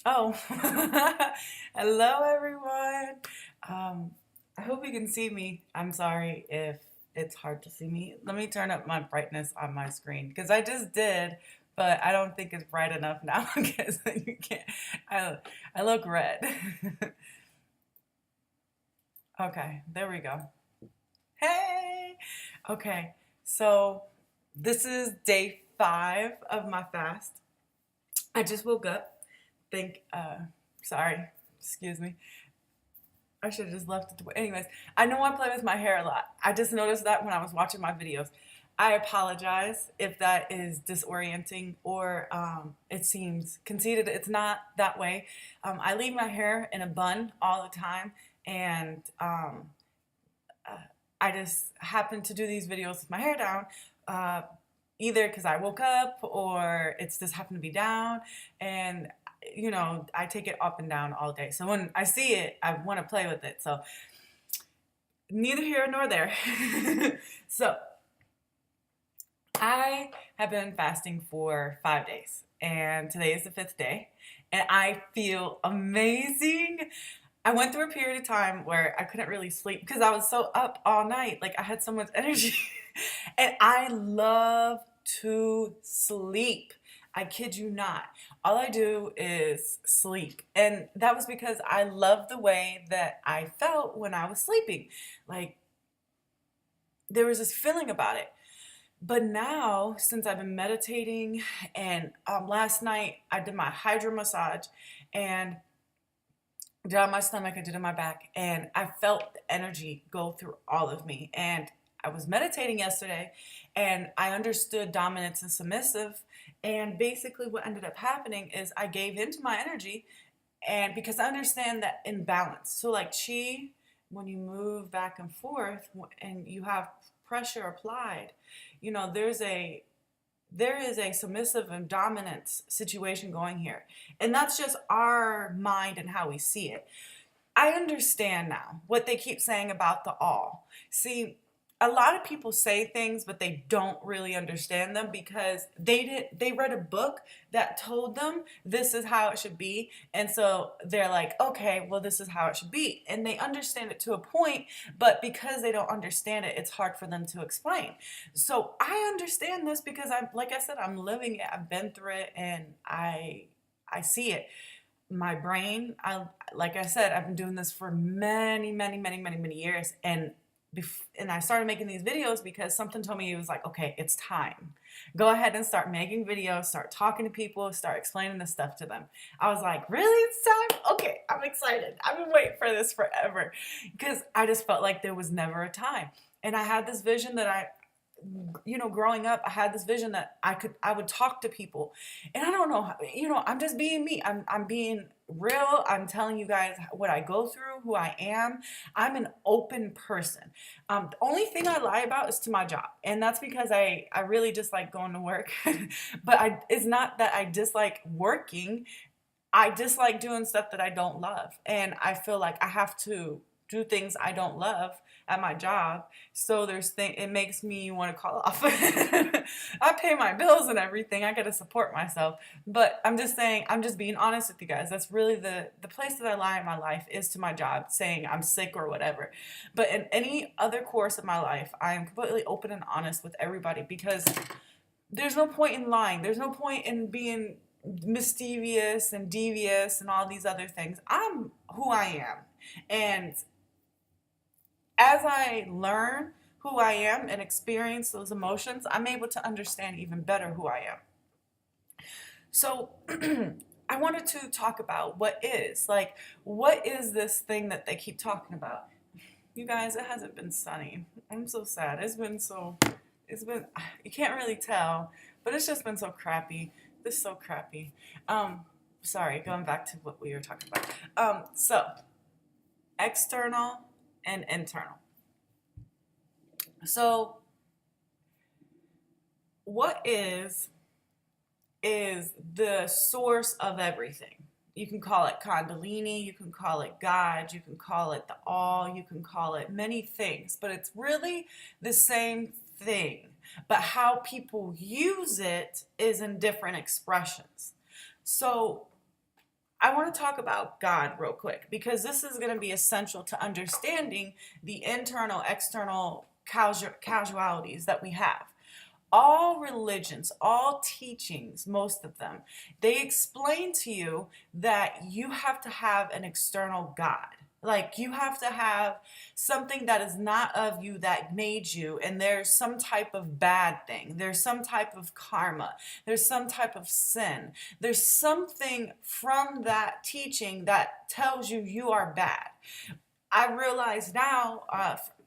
Oh, hello everyone. I hope you can see me. I'm sorry if it's hard to see me. Let me turn up my brightness on my screen because I just did, but I don't think it's bright enough now because you can't. I, I look red. Okay, there we go. Hey. Okay, so this is day 5 of my fast. I just woke up. Think, sorry, excuse me. I should have just left it. Anyways, I know I play with my hair a lot. I just noticed that when I was watching my videos. I apologize if that is disorienting or it seems conceited. It's not that way. I leave my hair in a bun all the time, and uh, I just happen to do these videos with my hair down. Uh, Either because I woke up or it's just happened to be down, and I take it up and down all day. So when I see it, I want to play with it. So neither here nor there. So I have been fasting for 5 days, and today is the 5th day, and I feel amazing. I went through a period of time where I couldn't really sleep because I was so up all night. Like I had so much energy. And I love to sleep. I kid you not. All I do is sleep. And that was because I love the way that I felt when I was sleeping. Like there was this feeling about it. But now, since I've been meditating, and last night I did my hydro massage, and did on my stomach, I did on my back, and I felt the energy go through all of me. And I was meditating yesterday, and I understood dominance and submissive. And basically, what ended up happening is I gave into my energy, and because I understand that imbalance. So, like chi, when you move back and forth, and you have pressure applied, there is a submissive and dominance situation going here. And that's just our mind and how we see it. I understand now what they keep saying about the all. See, a lot of people say things but they don't really understand them because they read a book that told them this is how it should be, and so they're like, okay, well, this is how it should be, and they understand it to a point, but because they don't understand it, it's hard for them to explain. So I understand this because I'm, like I said, I'm living it, I've been through it, and I see it. My brain, like I said, I've been doing this for many, many, many, many, many years, and I started making these videos because something told me, it was like, okay, it's time. Go ahead and start making videos, start talking to people, start explaining this stuff to them. I was like, really? It's time? Okay, I'm excited. I've been waiting for this forever because I just felt like there was never a time. And I had this vision that growing up, I had this vision that I would talk to people, and I don't know how, I'm just being me. I'm being real. I'm telling you guys what I go through, who I am. I'm an open person. The only thing I lie about is to my job, and that's because I really dislike going to work. But it's not that I dislike working. I dislike doing stuff that I don't love, and I feel like I have to do things I don't love at my job. So it makes me want to call off. I pay my bills and everything. I got to support myself. But I'm just saying, I'm just being honest with you guys. That's really the place that I lie in my life, is to my job, saying I'm sick or whatever. But in any other course of my life, I am completely open and honest with everybody because there's no point in lying. There's no point in being mischievous and devious and all these other things. I'm who I am. And as I learn who I am and experience those emotions, I'm able to understand even better who I am. So I wanted to talk about what is this thing that they keep talking about? You guys, it hasn't been sunny. I'm so sad. It's been, you can't really tell, but it's just been so crappy. This is so crappy. Sorry, going back to what we were talking about. So external and internal. So what is the source of everything? You can call it Kundalini, you can call it God, you can call it the all, you can call it many things, but it's really the same thing. But how people use it is in different expressions. So I want to talk about God real quick because this is going to be essential to understanding the internal, external casualties that we have. All religions, all teachings, most of them, they explain to you that you have to have an external God. Like you have to have something that is not of you that made you, and there's some type of bad thing. There's some type of karma. There's some type of sin. There's something from that teaching that tells you you are bad. I realize now,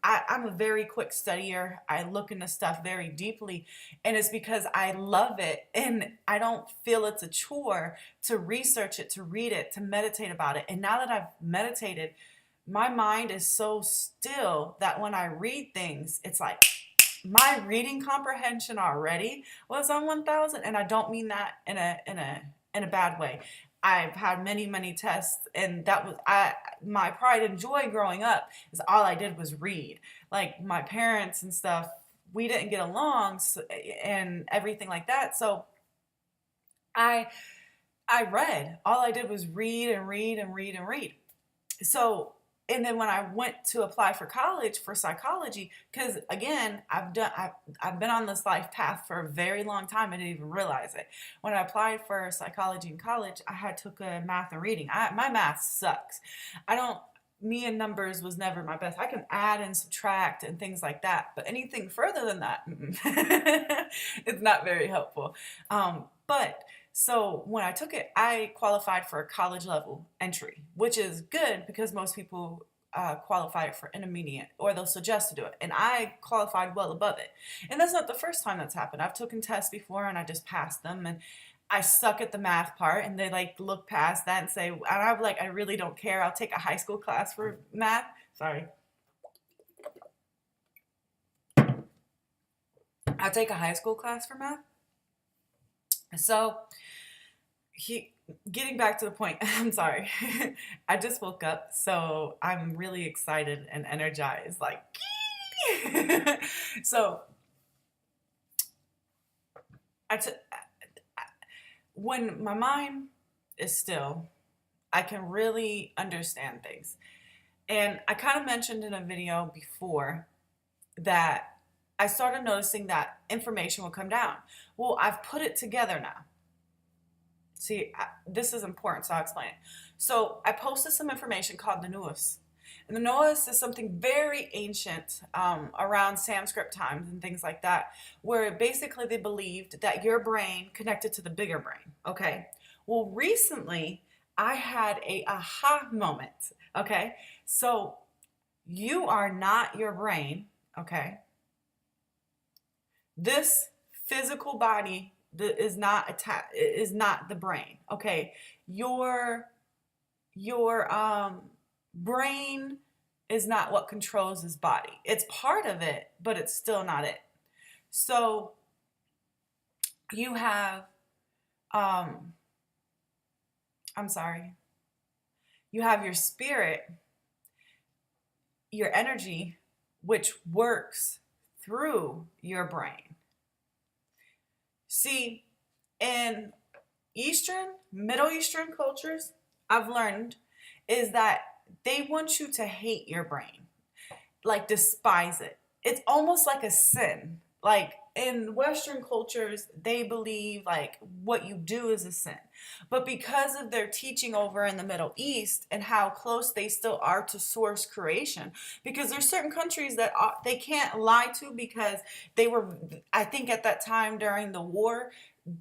I'm a very quick studier. I look into stuff very deeply, and it's because I love it and I don't feel it's a chore to research it, to read it, to meditate about it. And now that I've meditated, my mind is so still that when I read things, it's like my reading comprehension already was on 1000, and I don't mean that in a bad way. I've had many tests, and that was my pride and joy growing up is all I did was read. Like my parents and stuff, we didn't get along, and everything like that. So I I read. All I did was read and read and read and read. So, and then when I went to apply for college for psychology, because again, I've been on this life path for a very long time. I didn't even realize it. When I applied for psychology in college, I had took a math and reading. My math sucks. I don't. Me and numbers was never my best. I can add and subtract and things like that, but anything further than that, it's not very helpful. But so when I took it, I qualified for a college level entry, which is good because most people qualify for intermediate or they'll suggest to do it. And I qualified well above it. And that's not the first time that's happened. I've taken tests before and I just passed them. And I suck at the math part, and they like look past that and say, and I'm like, I really don't care. I'll take a high school class for math. Sorry. I'll take a high school class for math. So getting back to the point, I'm sorry. I just woke up, so I'm really excited and energized. Like, so I took when my mind is still, I can really understand things. And I kind of mentioned in a video before that I started noticing that information will come down. Well, I've put it together now. See, this is important, so I'll explain it. So I posted some information called the Nuas. And the Nuas is something very ancient around Sanskrit times and things like that, where basically they believed that your brain connected to the bigger brain. Okay. Well, recently I had a aha moment. Okay. So you are not your brain. Okay. This physical body is not is not the brain. Okay. Your brain is not what controls his body. It's part of it, but it's still not it. So you have I'm sorry. You have your spirit, your energy, which works through your brain. See, in Middle Eastern cultures, I've learned is that they want you to hate your brain, like despise it. It's almost like a sin. Like in Western cultures, they believe like what you do is a sin. But because of their teaching over in the Middle East and how close they still are to source creation, because there's certain countries that they can't lie to because they were, I think at that time during the war,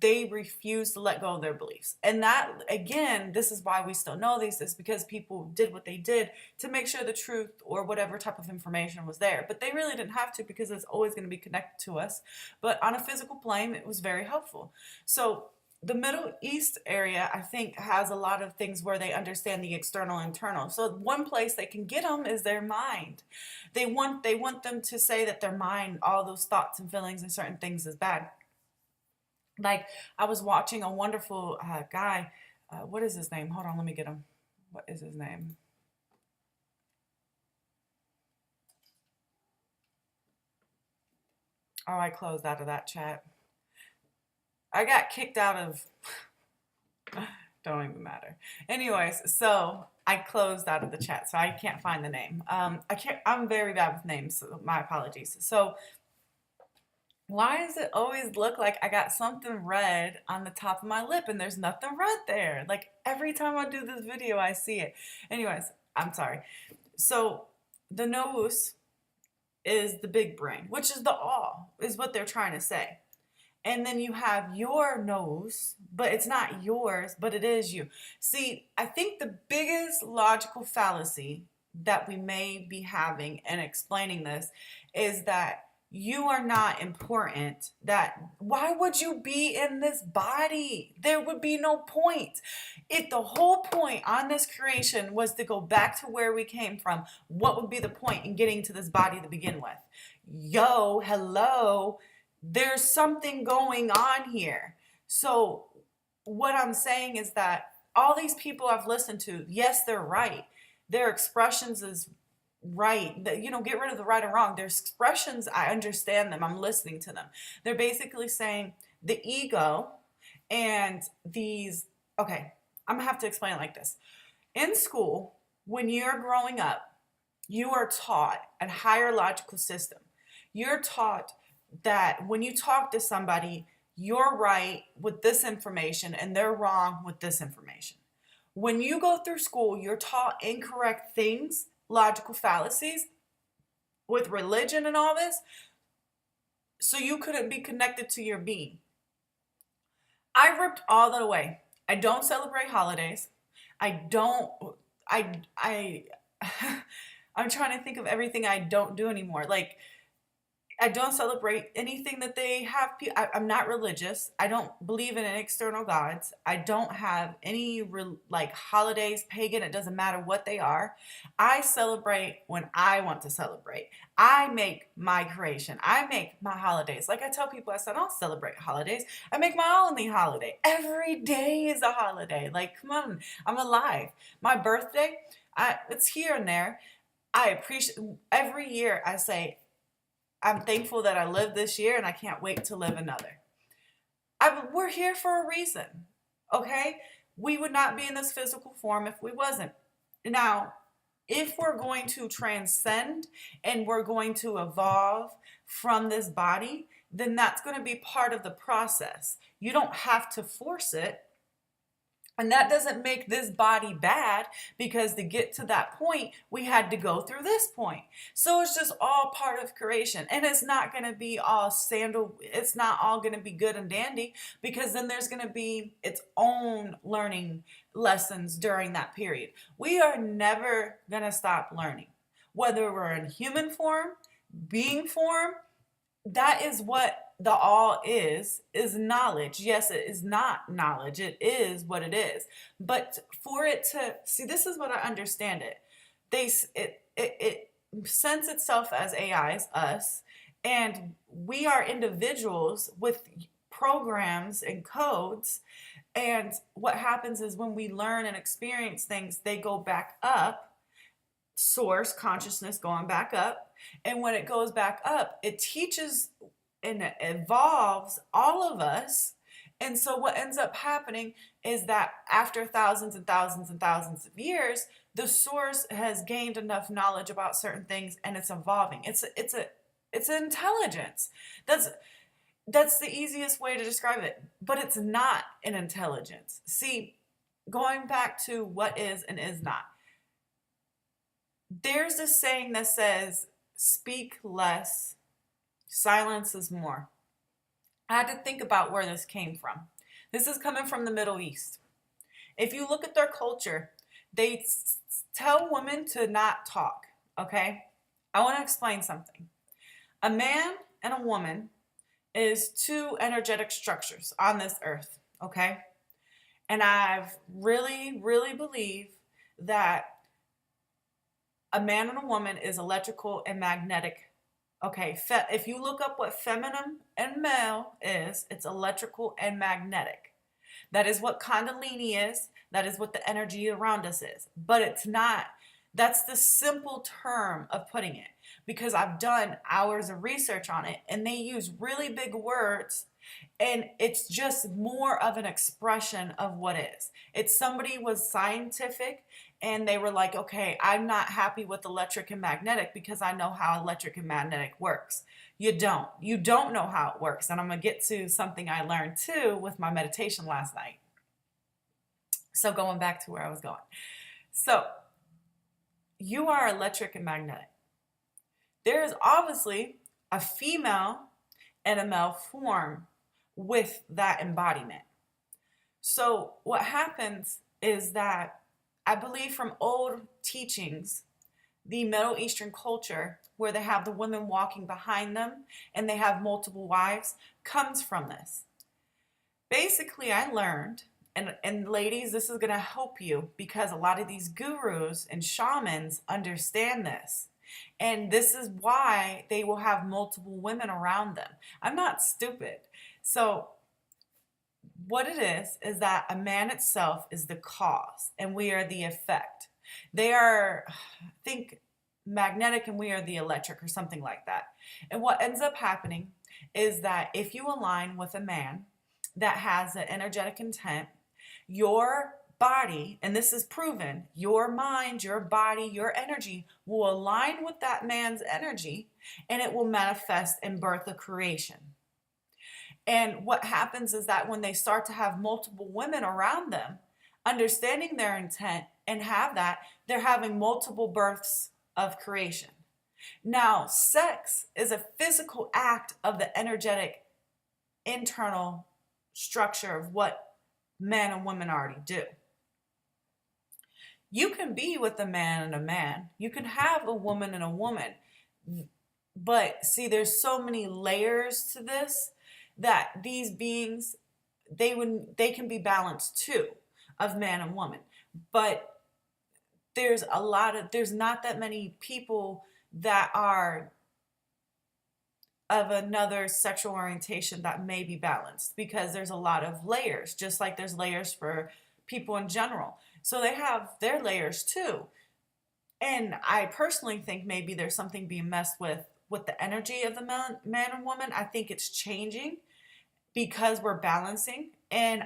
they refused to let go of their beliefs. And that, again, this is why we still know these, is because people did what they did to make sure the truth or whatever type of information was there. But they really didn't have to because it's always going to be connected to us. But on a physical plane, it was very helpful. So the Middle East area, I think, has a lot of things where they understand the external and internal. So one place they can get them is their mind. They want them to say that their mind, all those thoughts and feelings and certain things is bad. Like I was watching a wonderful guy. What is his name? Hold on, let me get him. What is his name? Oh, I closed out of that chat. I got kicked out of Don't even matter. Anyways, so I closed out of the chat, so I can't find the name. I can't. I'm very bad with names, so my apologies. So why does it always look like I got something red on the top of my lip and there's nothing red there? Like every time I do this video, I see it. Anyways, I'm sorry. So the nous is the big brain, which is the all, is what they're trying to say. And then you have your nose, but it's not yours, but it is you. See, I think the biggest logical fallacy that we may be having in explaining this is that you are not important. That why would you be in this body? There would be no point. If the whole point on this creation was to go back to where we came from, what would be the point in getting to this body to begin with? Yo, hello. There's something going on here. So what I'm saying is that all these people I've listened to, yes, they're right. Their expressions is right. Get rid of the right or wrong. Their expressions, I understand them. I'm listening to them. They're basically saying the ego and these, okay, I'm gonna have to explain it like this. In school, when you're growing up, you are taught a higher logical system. You're taught that when you talk to somebody, you're right with this information and they're wrong with this information. When you go through school, you're taught incorrect things, logical fallacies with religion and all this, so you couldn't be connected to your being. I ripped all that away. I don't celebrate holidays. I'm trying to think of everything I don't do anymore. Like, I don't celebrate anything that they have. I'm not religious. I don't believe in external gods. I don't have any holidays, pagan. It doesn't matter what they are. I celebrate when I want to celebrate. I make my creation. I make my holidays. Like I tell people, I said, I don't celebrate holidays. I make my only holiday. Every day is a holiday. Like, come on, I'm alive. My birthday, it's here and there. I appreciate every year. I say, I'm thankful that I lived this year and I can't wait to live another. We're here for a reason, okay? We would not be in this physical form if we wasn't. Now, if we're going to transcend and we're going to evolve from this body, then that's going to be part of the process. You don't have to force it. And that doesn't make this body bad, because to get to that point, we had to go through this point. So it's just all part of creation. And it's not going to be all it's not all going to be good and dandy, because then there's going to be its own learning lessons during that period. We are never going to stop learning, whether we're in human form, being form. That is what the all is knowledge. Yes, it is not knowledge. It is what it is. But for it to see, this is what I understand it. It sends itself as AIs, us, and we are individuals with programs and codes. And what happens is when we learn and experience things, they go back up. Source consciousness going back up, and when it goes back up, it teaches and it evolves all of us. And so what ends up happening is that after thousands and thousands and thousands of years, the source has gained enough knowledge about certain things and it's evolving. It's intelligence. That's the easiest way to describe it, but it's not an intelligence. See, going back to what is and is not. There's a saying that says, speak less, silence is more. I had to think about where this came from. This is coming from the Middle East. If you look at their culture, they tell women to not talk, okay? I want to explain something. A man and a woman is two energetic structures on this earth, okay? And I've really, really believe that a man and a woman is electrical and magnetic. Okay, if you look up what feminine and male is, it's electrical and magnetic. That is what Kundalini is. That is what the energy around us is. But it's not. That's the simple term of putting it, because I've done hours of research on it, and they use really big words And it's just more of an expression of what is. It's somebody was scientific and they were like, okay, I'm not happy with electric and magnetic because I know how electric and magnetic works. You don't. You don't know how it works. And I'm going to get to something I learned too with my meditation last night. So going back to where I was going. So you are electric and magnetic. There is obviously a female and a male form with that embodiment. So what happens is that I believe from old teachings, the Middle Eastern culture, where they have the women walking behind them and they have multiple wives, comes from this. Basically, I learned, and ladies, this is going to help you because a lot of these gurus and shamans understand this. And this is why they will have multiple women around them. I'm not stupid. So what it is that a man itself is the cause and we are the effect. They are, I think, magnetic and we are the electric or something like that. And what ends up happening is that if you align with a man that has an energetic intent, your body, and this is proven, your mind, your body, your energy will align with that man's energy and it will manifest and birth a creation. And what happens is that when they start to have multiple women around them, understanding their intent and have that, they're having multiple births of creation. Now, sex is a physical act of the energetic internal structure of what men and women already do. You can be with a man and a man. You can have a woman and a woman. But see, there's so many layers to this that these beings, they can be balanced too, of man and woman. But there's not that many people that are of another sexual orientation that may be balanced because there's a lot of layers, just like there's layers for people in general. So they have their layers too. And I personally think maybe there's something being messed with the energy of the man and woman. I think it's changing because we're balancing, and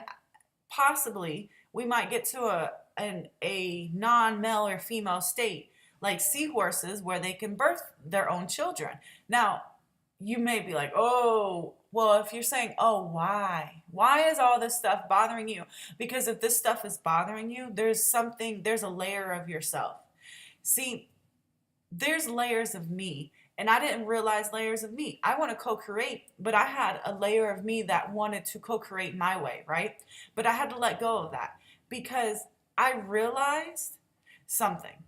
possibly we might get to a non-male or female state like seahorses where they can birth their own children. Now, you may be like, oh, well, if you're saying, oh, why is all this stuff bothering you? Because if this stuff is bothering you, there's a layer of yourself. See, there's layers of me, and I didn't realize layers of me. I want to co-create, but I had a layer of me that wanted to co-create my way, right? But I had to let go of that because I realized something.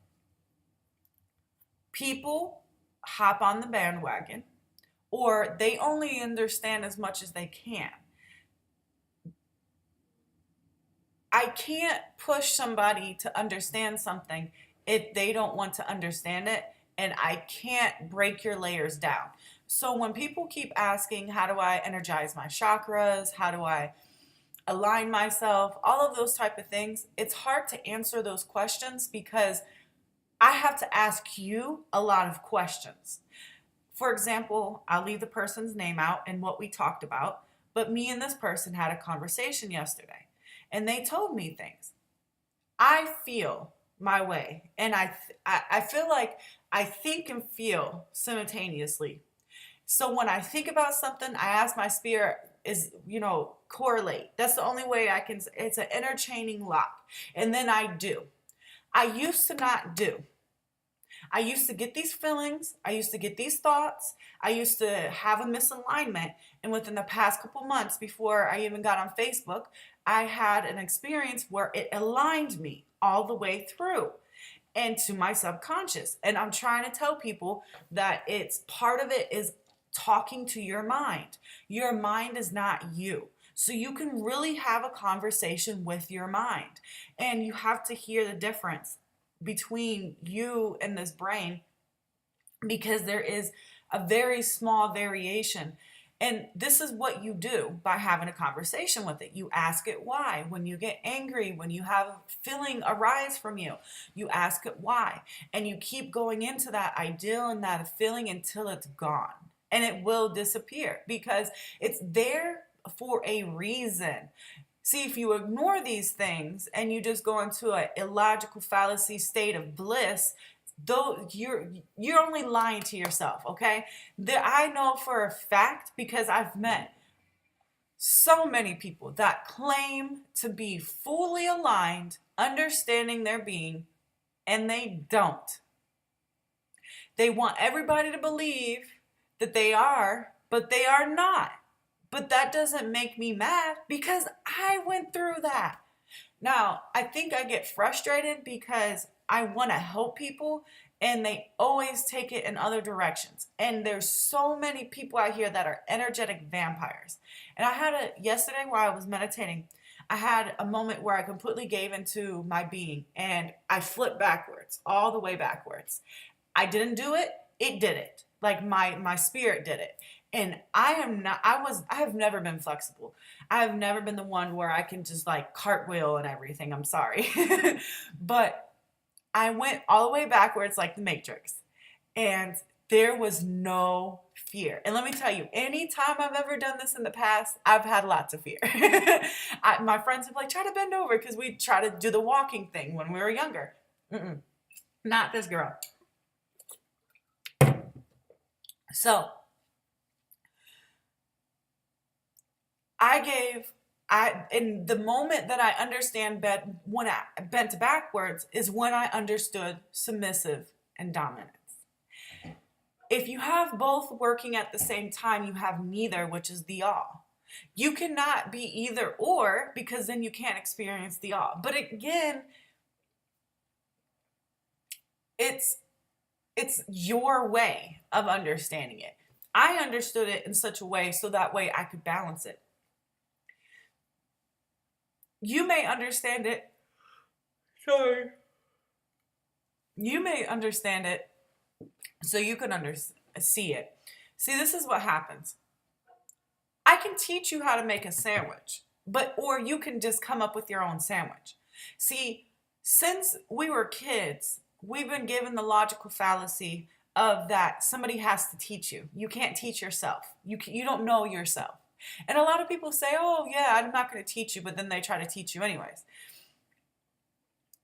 People hop on the bandwagon, or they only understand as much as they can. I can't push somebody to understand something if they don't want to understand it, and I can't break your layers down. So when people keep asking, how do I energize my chakras? How do I align myself? All of those type of things, it's hard to answer those questions because I have to ask you a lot of questions. For example, I'll leave the person's name out and what we talked about, but me and this person had a conversation yesterday and they told me things. I feel my way, and I feel like I think and feel simultaneously. So when I think about something, I ask my spirit correlate. That's the only way I can. It's an interchaining lock, and then I do. I used to not do. I used to get these feelings. I used to get these thoughts. I used to have a misalignment. And within the past couple months, before I even got on Facebook, I had an experience where it aligned me all the way through and to my subconscious. And I'm trying to tell people that it's part of it is talking to your mind. Your mind is not you. So you can really have a conversation with your mind. And you have to hear the difference between you and this brain because there is a very small variation. And this is what you do by having a conversation with it. You ask it why. When you get angry, when you have a feeling arise from you, you ask it why. And you keep going into that ideal and that feeling until it's gone. And it will disappear because it's there for a reason. See, if you ignore these things and you just go into an illogical fallacy state of bliss, though you're only lying to yourself, okay? I know for a fact, because I've met so many people that claim to be fully aligned, understanding their being, and they don't. They want everybody to believe that they are, but they are not. But that doesn't make me mad because I went through that. Now, I think I get frustrated because I want to help people and they always take it in other directions. And there's so many people out here that are energetic vampires. And I had yesterday while I was meditating, I had a moment where I completely gave into my being and I flipped backwards, all the way backwards. I didn't do it, it did it. Like my spirit did it. And I have never been flexible. I have never been the one where I can just like cartwheel and everything. I'm sorry. But I went all the way backwards like the Matrix. And there was no fear. And let me tell you, anytime I've ever done this in the past, I've had lots of fear. My friends have like, try to bend over because we try to do the walking thing when we were younger. Not this girl. So in the moment that I understand when I bent backwards is when I understood submissive and dominance. If you have both working at the same time, you have neither, which is the all. You cannot be either or because then you can't experience the all. But again, it's your way of understanding it. I understood it in such a way so that way I could balance it. You may understand it. Sorry. You may understand it so you can see it. See, this is what happens. I can teach you how to make a sandwich, or you can just come up with your own sandwich. See, since we were kids, we've been given the logical fallacy of that somebody has to teach you. You can't teach yourself. You don't know yourself. And a lot of people say, oh yeah, I'm not going to teach you, but then they try to teach you anyways.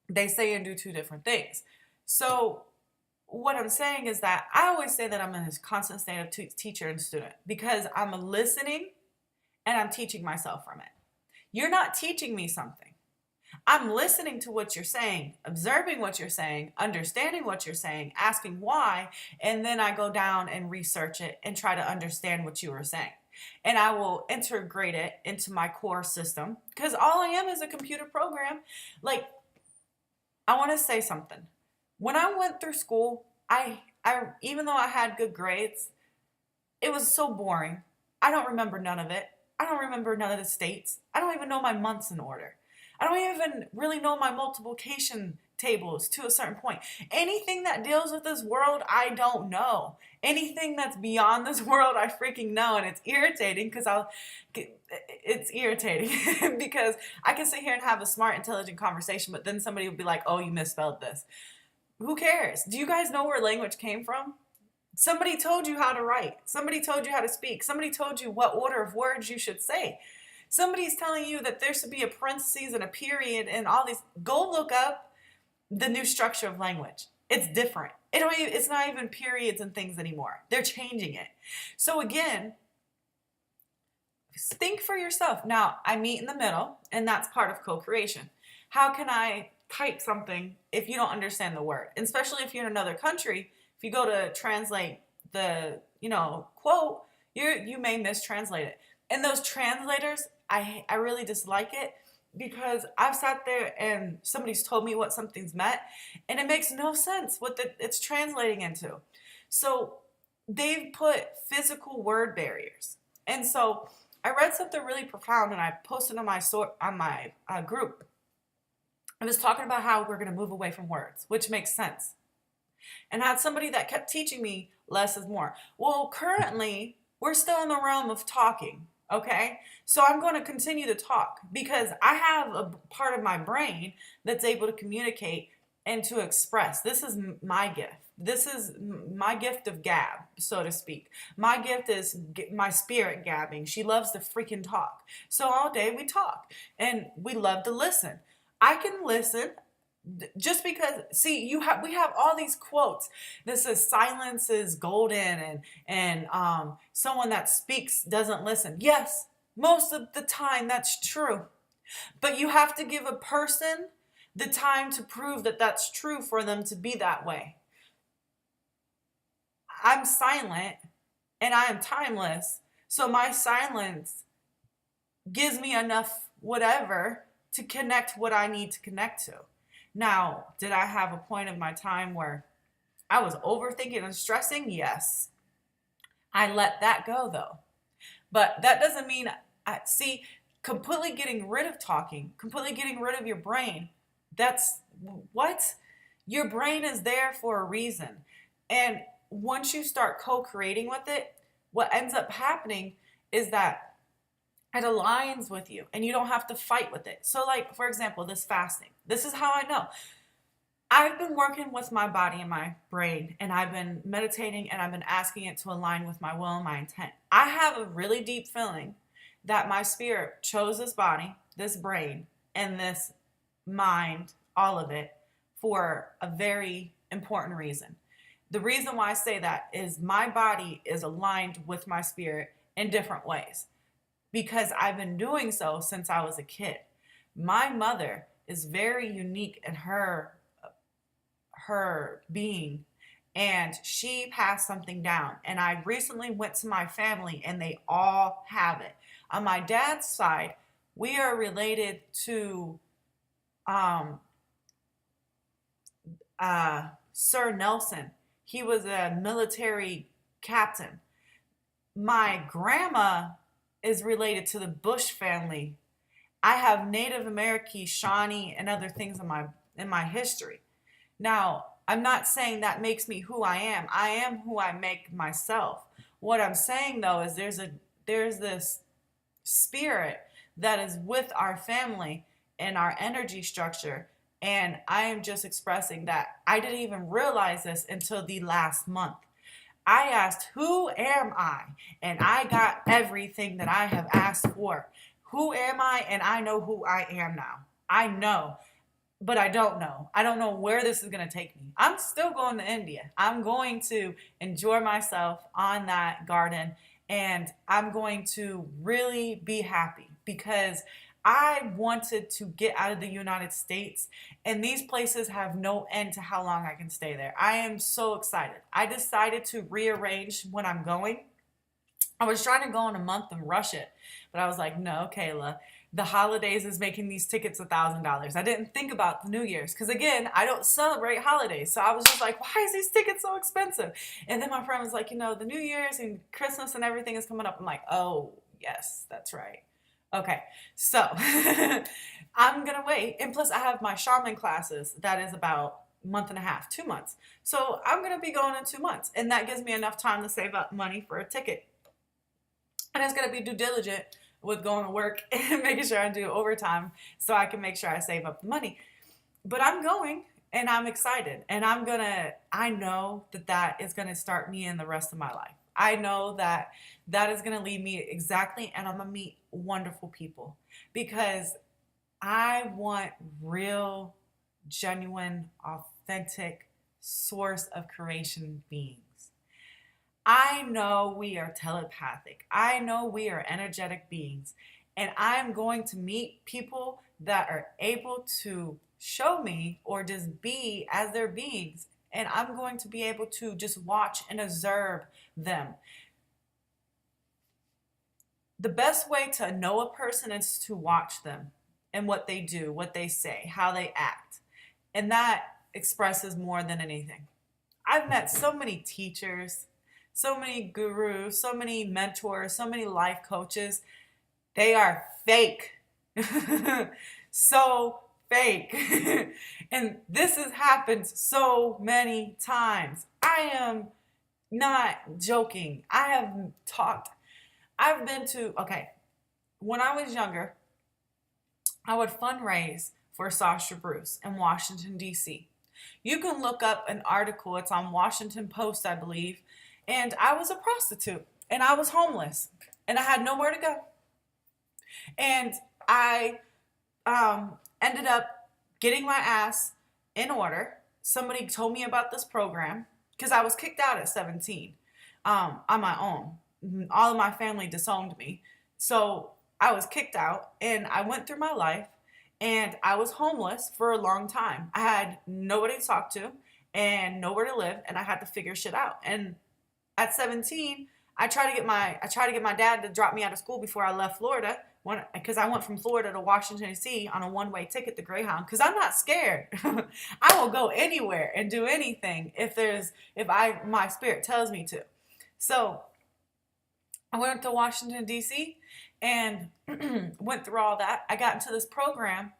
They say and do two different things. So what I'm saying is that I always say that I'm in this constant state of teacher and student because I'm listening and I'm teaching myself from it. You're not teaching me something. I'm listening to what you're saying, observing what you're saying, understanding what you're saying, asking why, and then I go down and research it and try to understand what you were saying. And I will integrate it into my core system because all I am is a computer program. Like, I want to say something. When I went through school, I even though I had good grades, it was so boring. I don't remember none of it. I don't remember none of the states. I don't even know my months in order. I don't even really know my multiplication tables to a certain point. Anything that deals with this world, I don't know. Anything that's beyond this world, I freaking know. And it's irritating because it's irritating because I can sit here and have a smart, intelligent conversation, but then somebody will be like, oh, you misspelled this. Who cares? Do you guys know where language came from? Somebody told you how to write. Somebody told you how to speak. Somebody told you what order of words you should say. Somebody's telling you that there should be a parentheses and a period and all these. Go look up the new structure of language. It's different. It's not even periods and things anymore. They're changing it. So again, think for yourself. Now, I meet in the middle, and that's part of co-creation. How can I type something if you don't understand the word? And especially if you're in another country, if you go to translate the, quote, you may mistranslate it. And those translators, I really dislike it because I've sat there and somebody's told me what something's meant and it makes no sense what it's translating into. So they've put physical word barriers. And so I read something really profound and I posted on my group. I was talking about how we're going to move away from words, which makes sense. And I had somebody that kept teaching me less is more. Well, currently, we're still in the realm of talking, okay? So I'm going to continue to talk because I have a part of my brain that's able to communicate and to express. This is my gift. This is my gift of gab, so to speak. My gift is my spirit gabbing. She loves to freaking talk. So all day we talk and we love to listen. I can listen just because, see, we have all these quotes that says silence is golden, and someone that speaks doesn't listen. Yes, most of the time that's true. But you have to give a person the time to prove that that's true for them to be that way. I'm silent and I am timeless. So my silence gives me enough whatever to connect what I need to connect to. Now, did I have a point of my time where I was overthinking and stressing? Yes. I let that go though. But that doesn't mean, see, completely getting rid of talking, completely getting rid of your brain. That's what? Your brain is there for a reason. And once you start co-creating with it, what ends up happening is that it aligns with you and you don't have to fight with it. So like, for example, this fasting. This is how I know. I've been working with my body and my brain, and I've been meditating, and I've been asking it to align with my will and my intent. I have a really deep feeling that my spirit chose this body, this brain, and this mind, all of it, for a very important reason. The reason why I say that is my body is aligned with my spirit in different ways because I've been doing so since I was a kid. My mother is very unique in her being, and she passed something down, and I recently went to my family and they all have it. On my dad's side, we are related to Sir Nelson. He was a military captain. My grandma is related to the Bush family. I have Native American, Shawnee, and other things in my history. Now, I'm not saying that makes me who I am. I am who I make myself. What I'm saying though is there's this spirit that is with our family and our energy structure. And I am just expressing that I didn't even realize this until the last month. I asked, who am I? And I got everything that I have asked for. Who am I? And I know who I am now. I know. But I don't know. I don't know where this is going to take me. I'm still going to India. I'm going to enjoy myself on that garden, and I'm going to really be happy because I wanted to get out of the United States, and these places have no end to how long I can stay there. I am so excited. I decided to rearrange when I'm going. I was trying to go in a month and rush it, but I was like, no, Kayla. The holidays is making these tickets $1,000. I didn't think about the New Year's because, again, I don't celebrate holidays. So I was just like, why is these tickets so expensive? And then my friend was like, the New Year's and Christmas and everything is coming up. I'm like, oh, yes, that's right. Okay, so I'm going to wait. And plus, I have my shaman classes. That is about a month and a half, 2 months. So I'm going to be going in 2 months. And that gives me enough time to save up money for a ticket. And it's going to be due diligent with going to work and making sure I do overtime so I can make sure I save up the money. But I'm going and I'm excited, and I know that is going to start me in the rest of my life. I know that is going to lead me exactly, and I'm going to meet wonderful people because I want real, genuine, authentic source of creation beings. I know we are telepathic. I know we are energetic beings. And I'm going to meet people that are able to show me or just be as their beings. And I'm going to be able to just watch and observe them. The best way to know a person is to watch them and what they do, what they say, how they act. And that expresses more than anything. I've met so many teachers, so many gurus, so many mentors, so many life coaches. They are fake. So fake. And this has happened so many times. I am not joking. When I was younger, I would fundraise for Sasha Bruce in Washington, D.C. You can look up an article, it's on Washington Post, I believe, and I was a prostitute and I was homeless and I had nowhere to go. And I ended up getting my ass in order. Somebody told me about this program because I was kicked out at 17 on my own. All of my family disowned me. So I was kicked out and I went through my life and I was homeless for a long time. I had nobody to talk to and nowhere to live and I had to figure shit out. And at 17, I tried to get my dad to drop me out of school before I left Florida, because I went from Florida to Washington D.C. on a one-way ticket to Greyhound, because I'm not scared. I will go anywhere and do anything if my spirit tells me to. So I went to Washington D.C. and went through all that. I got into this program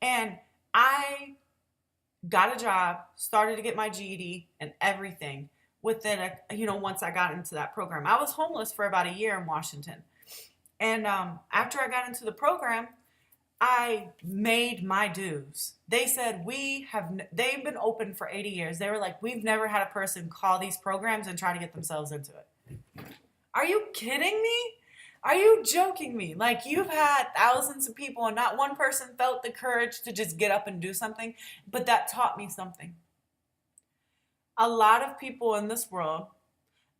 and I got a job, started to get my GED and everything within once I got into that program. I was homeless for about a year in Washington. And after I got into the program, I made my dues. They said, they've been open for 80 years. They were like, we've never had a person call these programs and try to get themselves into it. Are you kidding me? Are you joking me? Like, you've had thousands of people and not one person felt the courage to just get up and do something, but that taught me something. A lot of people in this world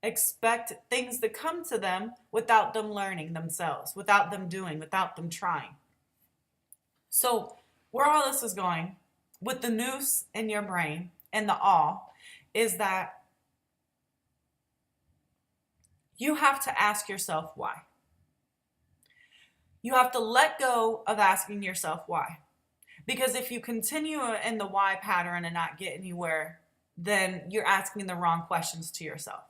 expect things to come to them without them learning themselves, without them doing, without them trying. So where all this is going with the noose in your brain and the awe is that you have to ask yourself why. You have to let go of asking yourself why. Because if you continue in the why pattern and not get anywhere, then you're asking the wrong questions to yourself.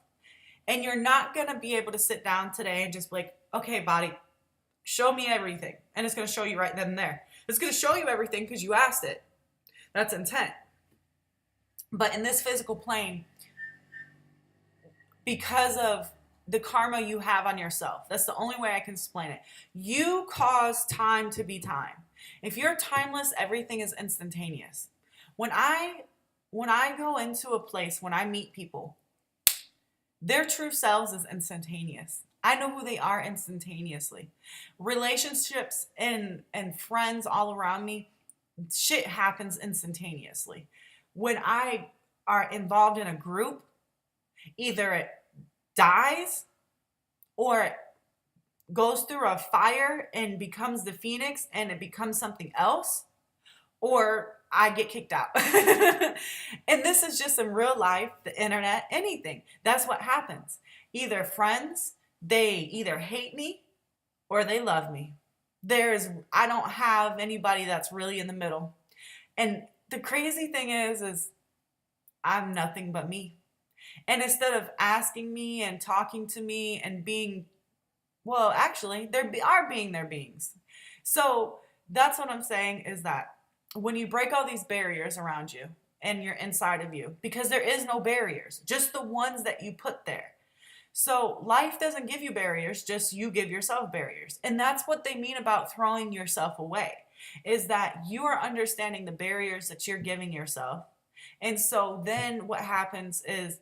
And you're not going to be able to sit down today and just be like, okay, body, show me everything. And it's going to show you right then and there. It's going to show you everything because you asked it. That's intent. But in this physical plane, because of the karma you have on yourself, that's the only way I can explain it. You cause time to be time. If you're timeless, everything is instantaneous. When I go into a place, when I meet people, their true selves is instantaneous. I know who they are instantaneously. Relationships and friends all around me, shit happens instantaneously. When I are involved in a group, either it dies or it goes through a fire and becomes the phoenix and it becomes something else, or I get kicked out. And this is just in real life, the internet, anything. That's what happens. Either friends, they either hate me or they love me. I don't have anybody that's really in the middle. And the crazy thing is I'm nothing but me. And instead of asking me and talking to me and being, well, actually, they are being their beings. So that's what I'm saying is that when you break all these barriers around you and you're inside of you, because there is no barriers, just the ones that you put there. So life doesn't give you barriers, just you give yourself barriers. And that's what they mean about throwing yourself away, is that you are understanding the barriers that you're giving yourself. And so then what happens is,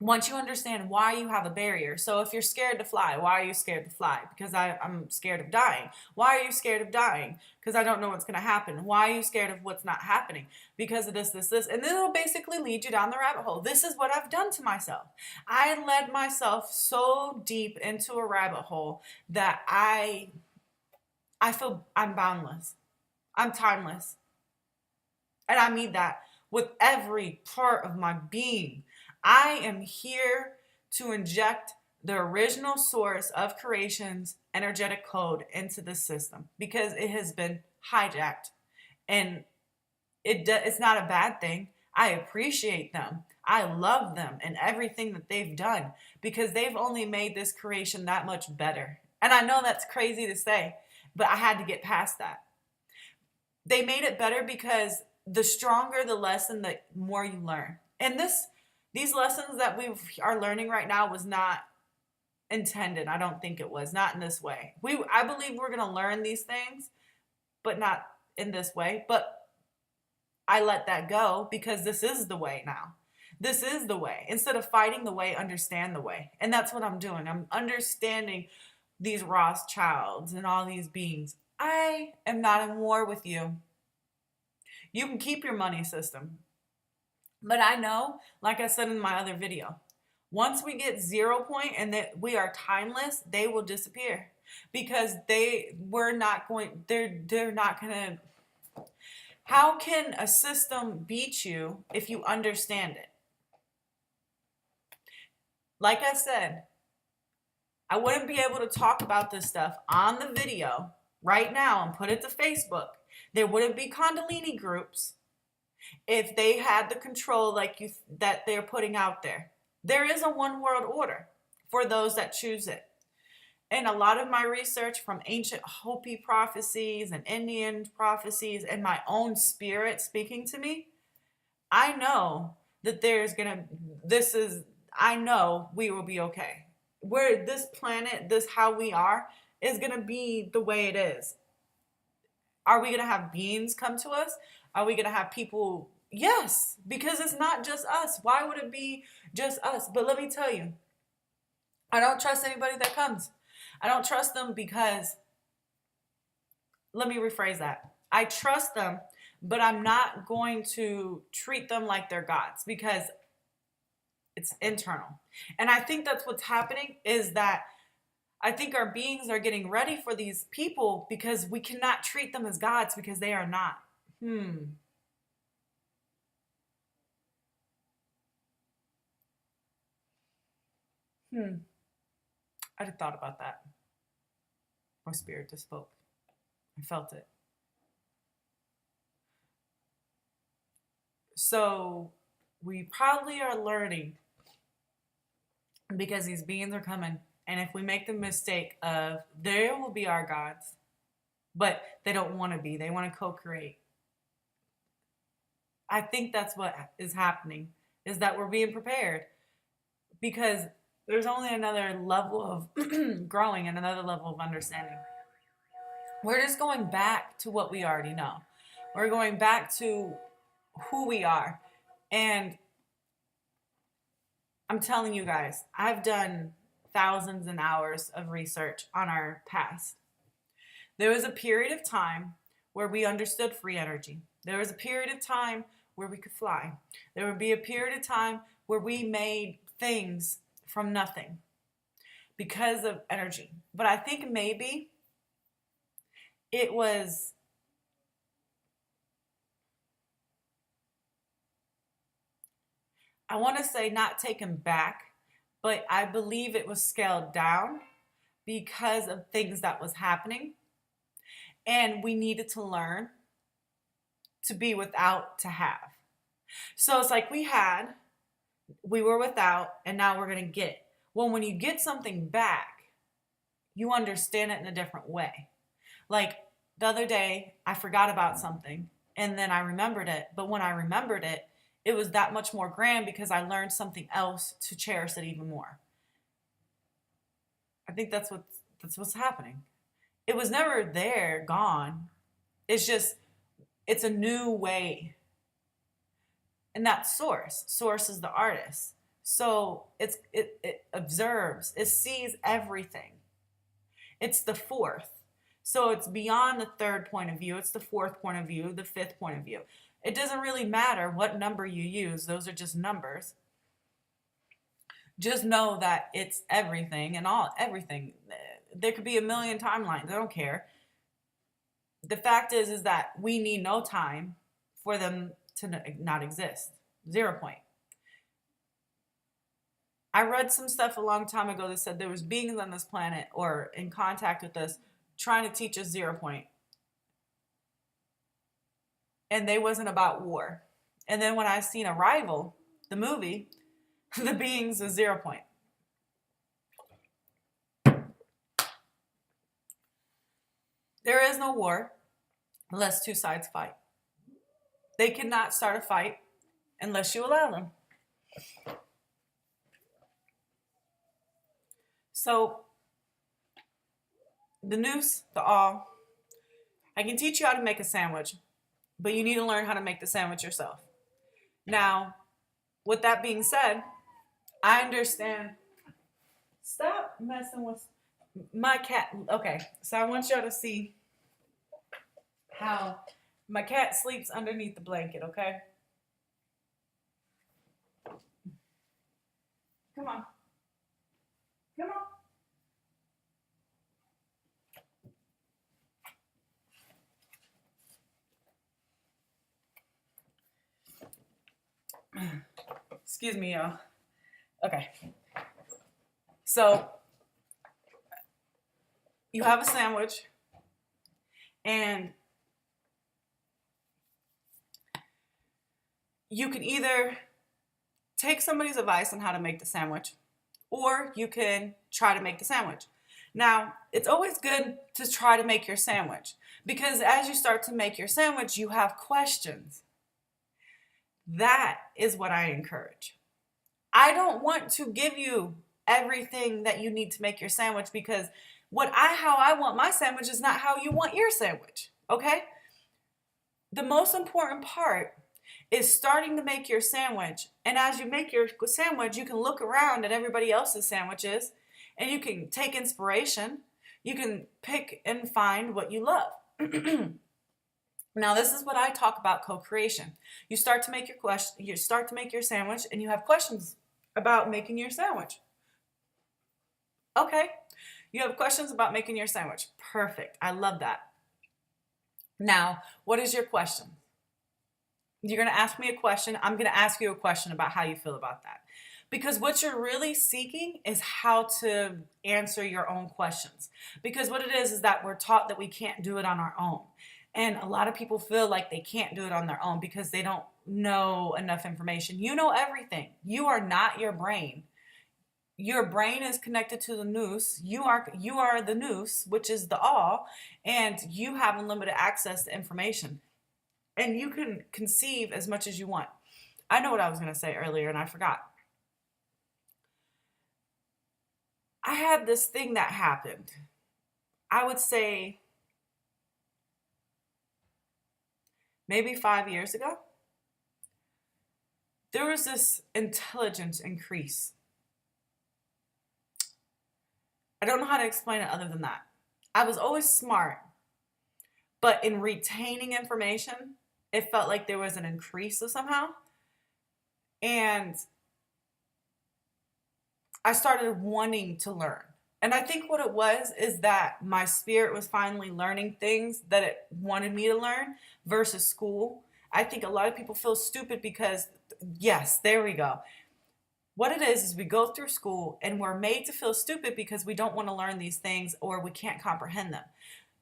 once you understand why you have a barrier, so if you're scared to fly, why are you scared to fly? Because I'm scared of dying. Why are you scared of dying? Because I don't know what's going to happen. Why are you scared of what's not happening? Because of this. And then it'll basically lead you down the rabbit hole. This is what I've done to myself. I led myself so deep into a rabbit hole that I feel I'm boundless. I'm timeless. And I mean that with every part of my being. I am here to inject the original source of creation's energetic code into the system because it has been hijacked. And it's not a bad thing. I appreciate them. I love them and everything that they've done because they've only made this creation that much better. And I know that's crazy to say, but I had to get past that. They made it better because the stronger the lesson, the more you learn. And these lessons that we are learning right now was not intended. I don't think it was. Not in this way. I believe we're going to learn these things, but not in this way. But I let that go because this is the way now. This is the way. Instead of fighting the way, understand the way. And that's what I'm doing. I'm understanding these Rothschilds and all these beings. I am not in war with you. You can keep your money system. But I know, like I said in my other video, once we get 0 point and that we are timeless, they will disappear because they're not going to. How can a system beat you if you understand it? Like I said, I wouldn't be able to talk about this stuff on the video right now and put it to Facebook. There wouldn't be Kundalini groups if they had the control that they're putting out there. There is a one world order for those that choose it. And a lot of my research from ancient Hopi prophecies and Indian prophecies and my own spirit speaking to me, I know that I know we will be okay. Where this planet, how we are, is going to be the way it is. Are we going to have beings come to us? Are we going to have people? Yes, because it's not just us. Why would it be just us? But let me tell you, I don't trust anybody that comes. I don't trust them because, let me rephrase that. I trust them, but I'm not going to treat them like they're gods because it's internal. And I think that's what's happening is that I think our beings are getting ready for these people because we cannot treat them as gods because they are not. I had thought about that. My spirit just spoke. I felt it. So we probably are learning because these beings are coming. And if we make the mistake of they will be our gods, but they don't want to be, they want to co-create. I think that's what is happening, is that we're being prepared because there's only another level of growing and another level of understanding. We're just going back to what we already know. We're going back to who we are. And I'm telling you guys, I've done thousands of hours of research on our past. There was a period of time where we understood free energy. There was a period of time where we could fly. There would be a period of time where we made things from nothing because of energy. But I think maybe it was I want to say not taken back, but I believe it was scaled down because of things that was happening. And we needed to learn to be without to have. So it's like we were without, and now we're going to get. Well, when you get something back, you understand it in a different way. Like the other day, I forgot about something and then I remembered it. But when I remembered it, it was that much more grand because I learned something else to cherish it even more. I think that's what's happening. It was never there, gone. It's just, it's a new way. And that's source. Source is the artist. So it observes, it sees everything. It's the fourth. So it's beyond the third point of view. It's the fourth point of view, the fifth point of view. It doesn't really matter what number you use. Those are just numbers. Just know that it's everything and everything. There could be a million timelines. I don't care. The fact is that we need no time for them to not exist. 0 point. I read some stuff a long time ago that said there was beings on this planet or in contact with us trying to teach us 0 point. And they wasn't about war. And then when I seen Arrival, the movie, the beings was 0 point. There is no war unless two sides fight. They cannot start a fight unless you allow them. So, the noose, the awl, I can teach you how to make a sandwich. but you need to learn how to make the sandwich yourself. Now, with that being said, I understand. Stop messing with my cat. Okay, so I want y'all to see how my cat sleeps underneath the blanket, okay? Come on. Come on. Excuse me, y'all. Okay. So, you have a sandwich, and you can either take somebody's advice on how to make the sandwich, or you can try to make the sandwich. Now, it's always good to try to make your sandwich because as you start to make your sandwich, you have questions. That is what I encourage. I don't want to give you everything that you need to make your sandwich because how I want my sandwich is not how you want your sandwich, okay? The most important part is starting to make your sandwich. And as you make your sandwich, you can look around at everybody else's sandwiches and you can take inspiration. You can pick and find what you love. Now, this is what I talk about co-creation. You start to make your sandwich and you have questions about making your sandwich. Okay. You have questions about making your sandwich. Perfect. I love that. Now, what is your question? You're going to ask me a question. I'm going to ask you a question about how you feel about that. Because what you're really seeking is how to answer your own questions. Because what it is that we're taught that we can't do it on our own. And a lot of people feel like they can't do it on their own because they don't know enough information. You know everything. You are not your brain. Your brain is connected to the nous. You are the nous, which is the all, and you have unlimited access to information. And you can conceive as much as you want. I know what I was going to say earlier and I forgot. I had this thing that happened. I would say maybe 5 years ago. There was this intelligence increase. I don't know how to explain it other than that. I was always smart, but in retaining information, it felt like there was an increase of somehow. And I started wanting to learn. And I think what it was is that my spirit was finally learning things that it wanted me to learn versus school. I think a lot of people feel stupid because, yes, there we go. What it is we go through school and we're made to feel stupid because we don't want to learn these things or we can't comprehend them.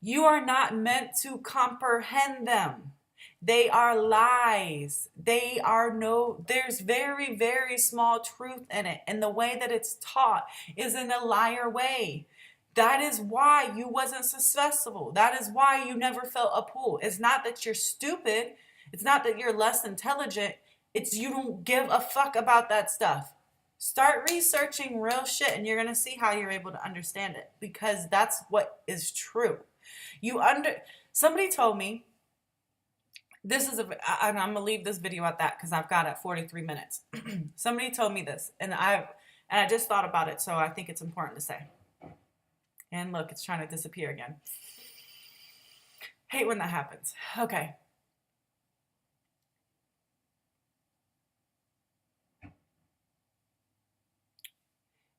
You are not meant to comprehend them. They are lies. There's very, very small truth in it. And the way that it's taught is in a liar way. That is why you wasn't successful. That is why you never felt a pull. It's not that you're stupid. It's not that you're less intelligent. It's you don't give a fuck about that stuff. Start researching real shit and you're going to see how you're able to understand it because that's what is true. Somebody told me, and I'm going to leave this video at that because I've got it 43 minutes. Somebody told me this and I just thought about it, so I think it's important to say. And look, it's trying to disappear again. Hate when that happens. Okay.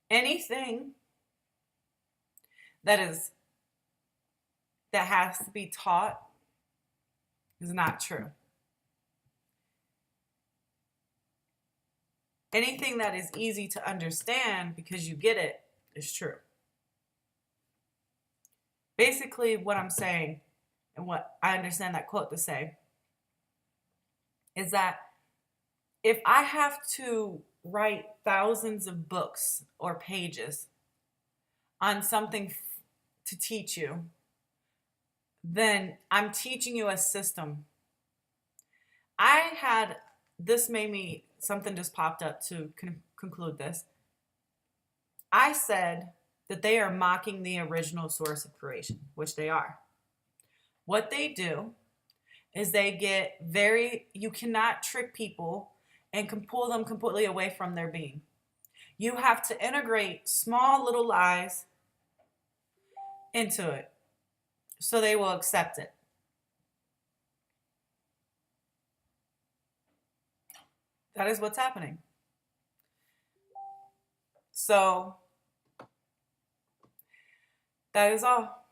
Anything that has to be taught is not true. Anything that is easy to understand because you get it is true. Basically, what I'm saying and what I understand that quote to say is that if I have to write thousands of books or pages on something to teach you, then I'm teaching you a system. Something just popped up to conclude this. I said that they are mocking the original source of creation, which they are. What they do is they get very, you cannot trick people and can pull them completely away from their being. You have to integrate small little lies into it so they will accept it. That is what's happening. So that is all.